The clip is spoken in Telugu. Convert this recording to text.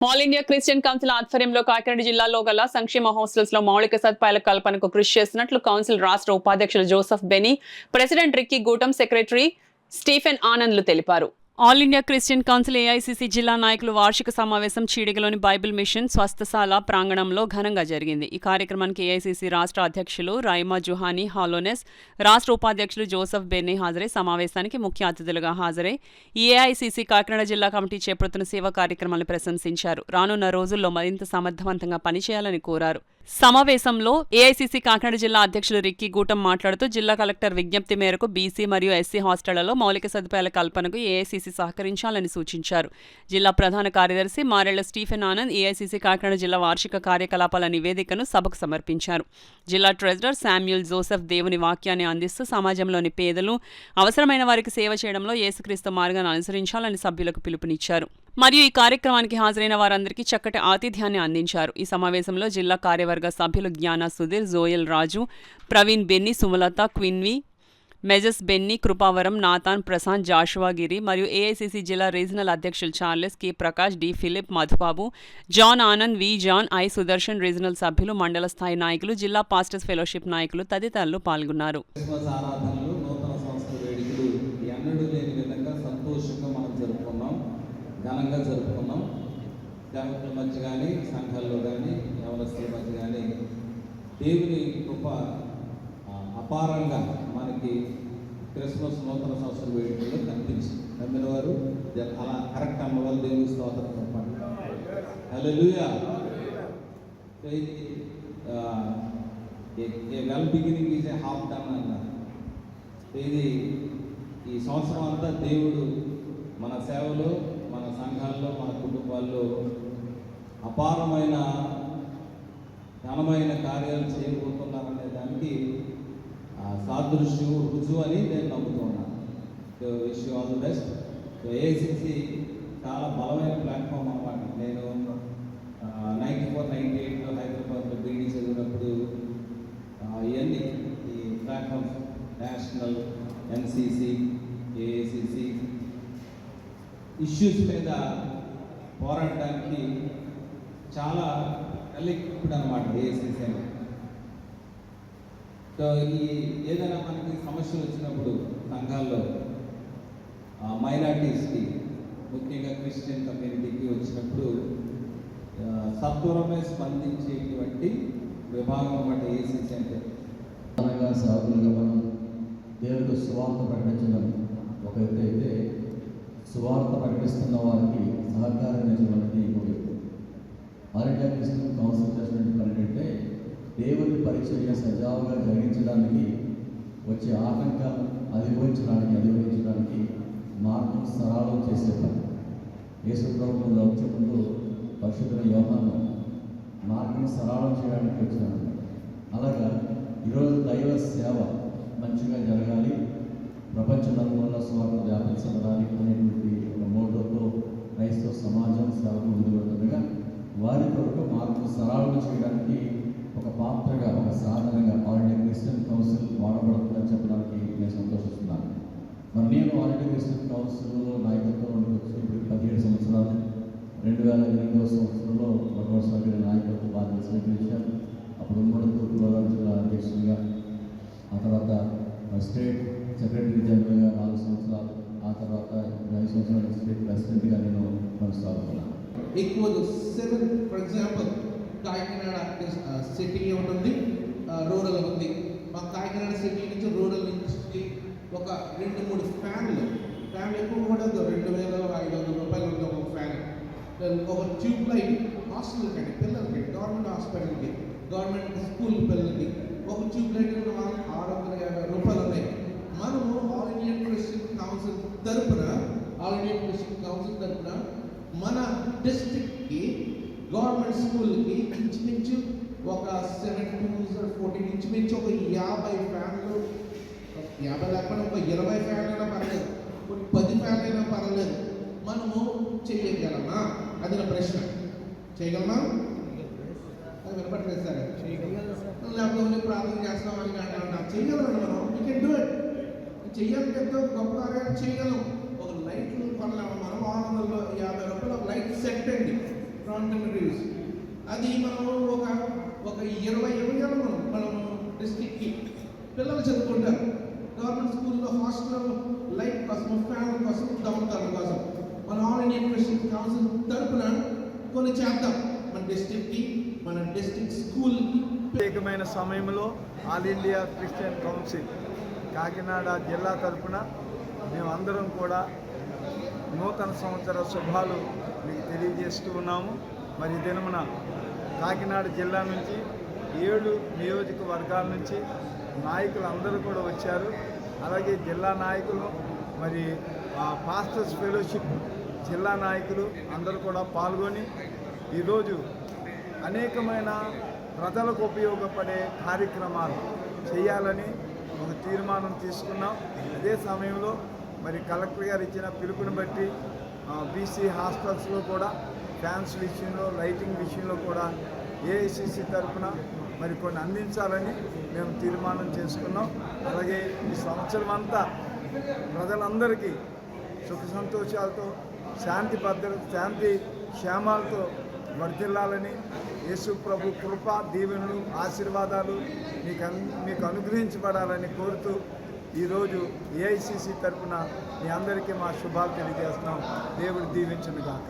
ఆల్ ఇండియా క్రిస్టియన్ కౌన్సిల్ ఆధ్వర్యంలో కాకినాడ జిల్లాలో గల సంక్షేమ హాస్టల్స్ లో మౌలిక సదుపాయాల కల్పనకు కృషి చేస్తున్నట్లు కౌన్సిల్ రాష్ట్ర ఉపాధ్యక్షులు Joseph Benny, president Ricky గూటం, secretary Stephen ఆనంద్లు తెలిపారు. All India Christian council AICC జిల్లా నాయకులు వార్షిక సమావేశం చీడిగలోని బైబిల్ మిషన్ స్వస్థశాల ప్రాంగణంలో ఘనంగా జరిగింది. ఈ కార్యక్రమానికి ఏఐసిసి రాష్ట్ర అధ్యక్షులు రైమా జుహానీ హాలోనెస్, రాష్ట్ర ఉపాధ్యక్షులు జోసెఫ్ బెన్నీ హాజరై సమావేశానికి ముఖ్య అతిథులుగా హాజరై ఏఐసిసి కాకినాడ జిల్లా కమిటీ చేపడుతున్న సేవా కార్యక్రమాలను ప్రశంసించారు. రానున్న రోజుల్లో మరింత సమర్థవంతంగా పనిచేయాలని కోరారు. సమావేశంలో ఏఐసిసి కాకినాడ జిల్లా అధ్యక్షులు రిక్కీ గూటం మాట్లాడుతూ జిల్లా కలెక్టర్ విజ్ఞప్తి మేరకు బీసీ మరియు ఎస్సీ హాస్టళ్లలో మౌలిక సదుపాయాల కల్పనకు ఏఐసిసి సహకరించాలని సూచించారు. జిల్లా ప్రధాన కార్యదర్శి మారెళ్ల స్టీఫెన్ ఆనంద్ ఏఐసిసి కాకినాడ జిల్లా వార్షిక కార్యకలాపాల నివేదికను సభకు సమర్పించారు. జిల్లా ట్రెజరర్ శామ్యూల్ జోసెఫ్ దేవుని వాక్యాన్ని అందిస్తూ సమాజంలోని పేదలు, అవసరమైన వారికి సేవ చేయడంలో యేసుక్రీస్తు మార్గాన్ని అనుసరించాలని సభ్యులకు పిలుపునిచ్చారు. మరియు ఈ కార్యక్రమానికి హాజరైన వారందరికీ చక్కటి ఆతిథ్యాన్ని అందించారు. ఈ సమావేశంలో జిల్లా కార్యవర్గ సభ్యులు జ్ఞాన సుధీర్, జోయల్ రాజు, ప్రవీణ్ బెన్నీ, సుమలత, క్విన్వి, మెజస్ Benny, Krupavaram, Nathan, Prashanth, Joshua Giri మరియు ఏఐసిసి జిల్లా రీజనల్ అధ్యక్షులు Charles, K Prakash, D Philip, Madhubabu, John Anand, V John, I Sudarshan, regional సభ్యులు, మండల స్థాయి నాయకులు, జిల్లా పాస్టర్స్ ఫెలోషిప్ నాయకులు తదితరులు పాల్గొన్నారు. ఘనంగా జరుపుకున్నాం. దేవతల మధ్య కానీ, సంఘాల్లో కానీ, యవనస్తుల మధ్య కానీ దేవుని కృప అపారంగా మనకి క్రిస్మస్ నూతన సంవత్సర వేడుకల్లో కనిపించింది. నమ్మిన వారు అలా కరెక్ట్ అన్న వాళ్ళు దేవుని స్తోత్రం చెప్పండి. Hallelujah. A well beginning is a half done అన్నారు. ఇది ఈ సంవత్సరం అంతా దేవుడు మన సేవలో, మన సంఘాల్లో, మన కుటుంబాల్లో అపారమైన ఘనమైన కార్యాలు చేయబోతున్నారనే దానికి సాదృశ్యం, రుజువు అని నేను నమ్ముతున్నాను. Wish you all the best. AICC చాలా బలమైన ప్లాట్ఫామ్ అన్నమాట. నేను 94-98లో హైదరాబాద్లో బీడీ చదివినప్పుడు ఇవన్నీ ఈ platforms national, NCC, AICC issues మీద పోరాడడానికి చాలా ఎలిక్విడ్ అనమాట ఏఐసిసి అని. సో ఈ ఏదైనా మనకి సమస్యలు వచ్చినప్పుడు సంఘాల్లో మైనారిటీస్కి, ముఖ్యంగా క్రిస్టియన్ కమ్యూనిటీకి వచ్చినప్పుడు సత్వరమే స్పందించేటువంటి విభాగం అన్నమాట ఏఐసిసి అంటే. సేవకులుగా మనం దేవుడికి సువార్త ప్రకటించడం ఒక ఎత్తు అయితే, సువార్త ప్రకటిస్తున్న వారికి సహకారం అందించడానికి ఇంకొక ఎత్తు. ఆల్ ఇండియా క్రిస్టియన్ కౌన్సిల్ చేసినటువంటి పని ఏంటంటే, దేవుని పరిచర్య సజావుగా జరిగించడానికి వచ్చే ఆటంకాలు అధిగమించడానికి మార్గం సరళం చేసే పని. యేసు ప్రభువు వచ్చే ముందు పరిశుద్ధుల యోహాను మార్గం సరళం చేయడానికి వచ్చినాడు. అలాగా ఈరోజు దైవ సేవ మంచిగా జరగాలి, ప్రపంచ నలుమూలల సువార్త వ్యాపించడానికి అనేటువంటి ఒక మోటోతో క్రైస్తవ సమాజం సేవకు ముందుపెడుతుండగా వారి కొరకు మార్గం సరళం చేయడానికి ఒక పాత్రగా, ఒక సాధనగా ఆల్ ఇండియా క్రిస్టియన్ కౌన్సిల్ వాడబడుతుందని చెప్పడానికి నేను సంతోషిస్తున్నాను. మరి నేను ఆల్ ఇండియా క్రిస్టియన్ కౌన్సిల్లో నాయకత్వం వచ్చి ఇప్పుడు 17 సంవత్సరాలు. 2008వ సంవత్సరంలో భగవత్సవ నాయకత్వ బాధ్యత స్వీకరించాను. అప్పుడు ఉమ్మడి తూర్పుగోదావరి జిల్లా అధ్యక్షుడిగా, ఆ తర్వాత స్టేట్ సెక్రటరీ జనరల్గా 4 సంవత్సరాలు, ఆ తర్వాత 5 సంవత్సరాలు స్టేట్ ప్రెసిడెంట్గా నేను కొనసాగుతున్నాను. ఎక్కువ 7 ఫర్ ఎగ్జాంపుల్ కాకినాడ సిటీ ఉంటుంది, రూరల్ ఉంది. మా కాకినాడ సిటీ నుంచి రూరల్ నుంచి ఒక 2-3 ఫ్యాన్లు ఎక్కువ కూడా 2,500 రూపాయలు ఉంది ఒక ఫ్యాన్. ఒక ట్యూబ్ లైట్ హాస్టల్కి అండి, పిల్లలకి, గవర్నమెంట్ హాస్పిటల్కి, గవర్నమెంట్ స్కూల్ పిల్లలకి ఒక ట్యూబ్ లైట్ కూడా 650 రూపాయలు ఉన్నాయి. మనము ఆల్ ఇండియా క్రిస్టియన్ కౌన్సిల్ తరపున మన డిస్ట్రిక్ట్కి గవర్నమెంట్ స్కూల్కి ఇంచుమించు ఒక 7-14 ఇంచుమించు ఒక 50 ఫ్యాన్లు, 50 లేకపోతే ఒక 20 ఫ్యాన్లు అయినా పర్లేదు, 10 ఫ్యాన్లు అయినా పర్లేదు, మనము చేయగలమా? అది నా ప్రశ్న. చేయగలమా? అది వినపట్లేదు సరే. లేకపోతే ప్రార్థన చేస్తామని చేయగలం మనం. You can do it. చెయ్యాలి, ఎంతో గొప్ప కార్యాలు చేయగలం. ఒక లైట్లు కొనలేము మనం. 650 రూపాయలు ఒక లైట్ సెట్ అండి. Front reviews. అది మనం ఒక 20 ఏళ్ళు మనం డిస్ట్రిక్ట్కి పిల్లలు చదువుకుంటారు. గవర్నమెంట్ స్కూల్లో హాస్టల్ లైఫ్ కోసం, ఫ్యామిలీ కోసం, దొంగతనం కోసం మన ఆల్ ఇండియన్ క్రిస్టియన్ కౌన్సిల్ తరపున కొన్ని చేద్దాం మన డిస్ట్రిక్ట్కి, మన డిస్ట్రిక్ట్ స్కూల్కి. ప్రత్యేకమైన సమయంలో all India Christian council Kakinada జిల్లా తరపున మేమందరం కూడా నూతన సంవత్సర శుభాలు మీకు తెలియజేస్తూ ఉన్నాము. మరి దినమున కాకినాడ జిల్లా నుంచి 7 నియోజకవర్గాల నుంచి నాయకులు అందరూ కూడా వచ్చారు. అలాగే జిల్లా నాయకులు, మరి పాస్టర్స్ ఫెలోషిప్ జిల్లా నాయకులు అందరూ కూడా పాల్గొని ఈరోజు అనేకమైన ప్రజలకు ఉపయోగపడే కార్యక్రమాలు చేయాలని ఒక తీర్మానం తీసుకున్నాం. అదే సమయంలో మరి కలెక్టర్ గారు ఇచ్చిన పిలుపుని బట్టి బీసీ హాస్టల్స్లో కూడా ఫ్యాన్స్ విషయంలో, లైటింగ్ విషయంలో కూడా ఏఐసిసి తరఫున మరి కొన్ని అందించాలని మేము తీర్మానం చేసుకున్నాం. అలాగే ఈ సంవత్సరం అంతా ప్రజలందరికీ సుఖ సంతోషాలతో, శాంతి భద్రత, శాంతి క్షేమాలతో వర్ధిల్లాలని, యేసు ప్రభు కృప, దీవెనలు, ఆశీర్వాదాలు మీకు అనుగ్రహించబడాలని కోరుతూ ఈరోజు ఏఐసిసి తరఫున మీ అందరికీ మా శుభాలు తెలియజేస్తున్నాం. దేవుడు దీవించును గాక.